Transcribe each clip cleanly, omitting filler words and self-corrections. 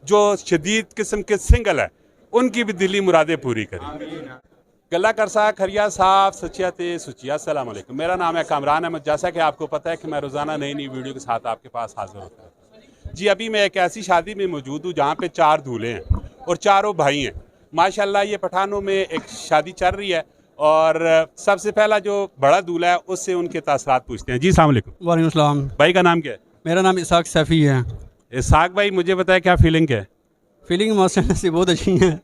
जो शदीद किस्म के सिंगल है उनकी भी दिली मुरादें पूरी करें। गला करसा खरिया साफ सचिया ते सुचिया। अस्सलाम वालेकुम। मेरा नाम है कामरान अहमद। जैसा कि आपको पता है कि मैं रोज़ाना नई नई वीडियो के साथ आपके पास हाजिर होता हूँ। जी अभी मैं एक ऐसी शादी में मौजूद हूँ जहाँ पे 4 दूल्हे हैं और चारों भाई हैं। माशाल्लाह ये पठानों में एक शादी चल रही है और सबसे पहला जो बड़ा दूल्हा है उससे उनके तासरात पूछते हैं। जी अस्सलाम वालेकुम। वालेकुम सलाम। भाई का नाम क्या है? मेरा नाम इसाक सैफ़ी है। इसाक भाई मुझे बताया क्या फीलिंग है? फीलिंग माशाल्लाह से बहुत अच्छी है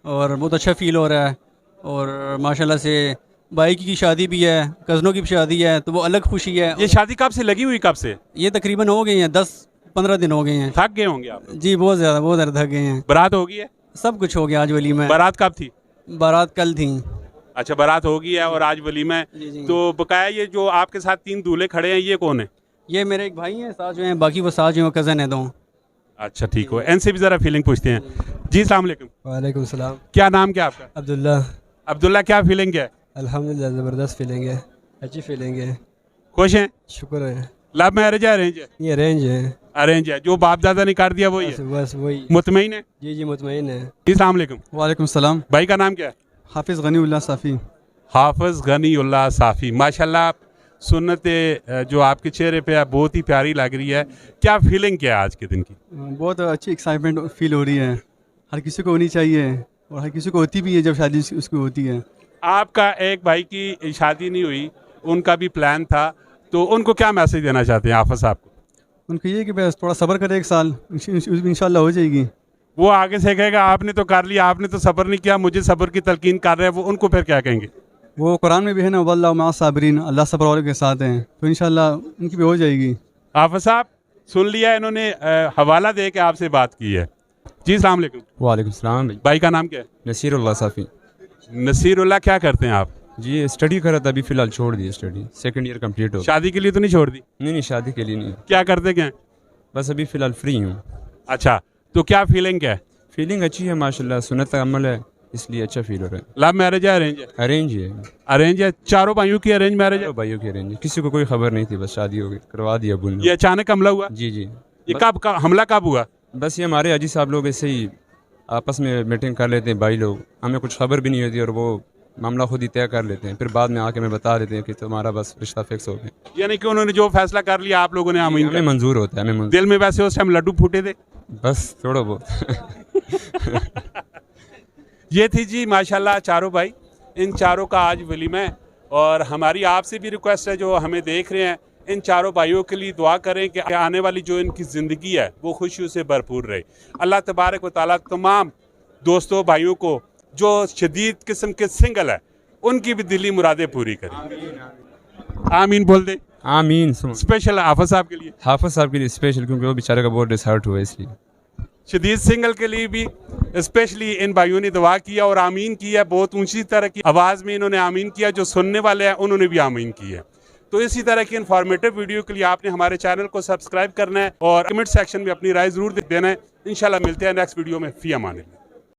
और बहुत अच्छा फ़ील हो रहा है और माशाल्लाह से भाई की शादी भी है, कज़नों की भी शादी है, तो वो अलग खुशी है। ये शादी कब से लगी हुई, कब से? ये तकरीबन हो गई हैं 10-15 दिन हो गए हैं। थक गए होंगे आप? जी बहुत ज़्यादा थक गए हैं। बारात हो गई है? सब कुछ हो गया आज वलीमा। बारात कब थी? बारात कल थी। अच्छा बारात हो गई है और आज वलीमा है। जी। तो बकाया ये जो आपके साथ 3 दूल्हे खड़े हैं ये कौन है? ये मेरे एक भाई हैं साथ जो हैं, बाकी वो साथ जो हैं कज़न है 2। अच्छा ठीक हो, इनसे भी ज़रा फीलिंग पूछते हैं। जी अस्सलाम वालेकुम। वालेकुम सलाम। क्या नाम क्या आपका? अब्दुल्ला। अब्दुल्ला क्या फीलिंग है? अल्हम्दुलिल्लाह ज़बरदस्त फीलिंग है, अच्छी फीलिंग है। खुश हैं? शुक्र है। लव मैरिज है अरेंज है? ये अरेंज है। अरेंज है। जो बाप दादा ने कर दिया वही है? बस वही। मुतमईन है? जी मुतमईन है। जी अस्सलाम वालेकुम। वालेकुम सलाम। भाई का नाम क्या है? हाफिज़ गनीउल्लाह साफ़ी। हाफिज़ गनीउल्लाह साफ़ी। माशाल्लाह सुन्नत जो आपके चेहरे पे है बहुत ही प्यारी लग रही है। क्या फीलिंग क्या है आज के दिन की? बहुत अच्छी एक्साइटमेंट फील हो रही है। हर किसी को होनी चाहिए और हर किसी को होती भी है जब शादी उसकी होती है। आपका एक भाई की शादी नहीं हुई, उनका भी प्लान था, तो उनको क्या मैसेज देना चाहते हैं हाफिज़ साहब को? उनको ये कि बस थोड़ा सब्र करे, 1 साल इंशाल्लाह हो जाएगी। वो आगे से कहेगा आपने तो कर लिया, आपने तो सब्र नहीं किया, मुझे सब्र की तलकीन कर रहे हैं, वो उनको फिर क्या कहेंगे? वो कुरान में भी है ना, वल्लाहु मअ साबिरीन, अल्लाह सब्र वालों के साथ हैं, तो इंशाल्लाह उनकी भी हो जाएगी। हाफिज़ साहब सुन लिया, इन्होंने हवाला दे के आपसे बात की है। जी अस्सलाम वालेकुम। वालेकुम सलाम। भाई का नाम क्या है? नसीरुल्लाह साफ़ी। नसीरुल्लाह। क्या करते हैं आप? जी स्टडी कर रहा था, अभी फ़िलहाल छोड़ दी स्टडी, 2nd ईयर कंप्लीट हो। शादी के लिए तो नहीं छोड़ दी? नहीं शादी के लिए नहीं, क्या करते क्या हैं? बस अभी फ़िलहाल फ्री हूँ। अच्छा तो क्या फीलिंग क्या है? फीलिंग अच्छी है माशाल्लाह, सुन्नत का अमल है इसलिए अच्छा फील हो रहा है। लव मैरिज है अरेंज है? अरेंज है। अरेंज है। चारों भाइयों की अरेंज मैरिज है? भाइयों की अरेंज, किसी को कोई खबर नहीं थी, बस शादी हो गई, करवा दिया अबू ने। ये अचानक हमला हुआ? जी। ये कब हमला कब हुआ? बस ये हमारे हाजी साहब लोग ऐसे ही आपस में मीटिंग कर लेते हैं भाई लोग, हमें कुछ खबर भी नहीं होती और वो मामला खुद ही तय कर लेते हैं, फिर बाद में आके हमें बता देते हैं कि तुम्हारा बस रिश्ता फिक्स हो गया। यानी कि उन्होंने जो फैसला कर लिया आप लोगों ने आमीन हमें मंजूर होता है, हमें दिल में वैसे उस टाइम लड्डू फूटे थे? बस थोड़ा बहुत। ये थी जी माशाल्लाह चारों भाई, इन चारों का आज वलीमा है और हमारी आपसे भी रिक्वेस्ट है जो हमें देख रहे हैं, इन चारों भाइयों के लिए दुआ करें कि आने वाली जो इनकी ज़िंदगी है वो खुशियों से भरपूर रहे। अल्लाह तबारक व तआला तमाम दोस्तों भाइयों को जो शदीद किस्म के सिंगल है उनकी भी दिली मुरादें पूरी करें। आमीन बोल दे। आमीन। स्पेशल हाफिज़ साहब के लिए। हाफिज़ साहब के लिए स्पेशल, क्योंकि वो बेचारे का बहुत डिसहर्ट हुआ, इसलिए शदीद सिंगल के लिए भी स्पेशली इन भाइयों ने दुआ किया और आमीन किया। बहुत ऊंची तरह की आवाज़ में इन्होंने आमीन किया, जो सुनने वाले हैं उन्होंने भी आमीन की है। तो इसी तरह की इन्फॉर्मेटिव वीडियो के लिए आपने हमारे चैनल को सब्सक्राइब करना है और कमेंट सेक्शन में अपनी राय ज़रूर देना है। इंशाल्लाह मिलते हैं नेक्स्ट वीडियो में। फ़ी अमान अल्लाह।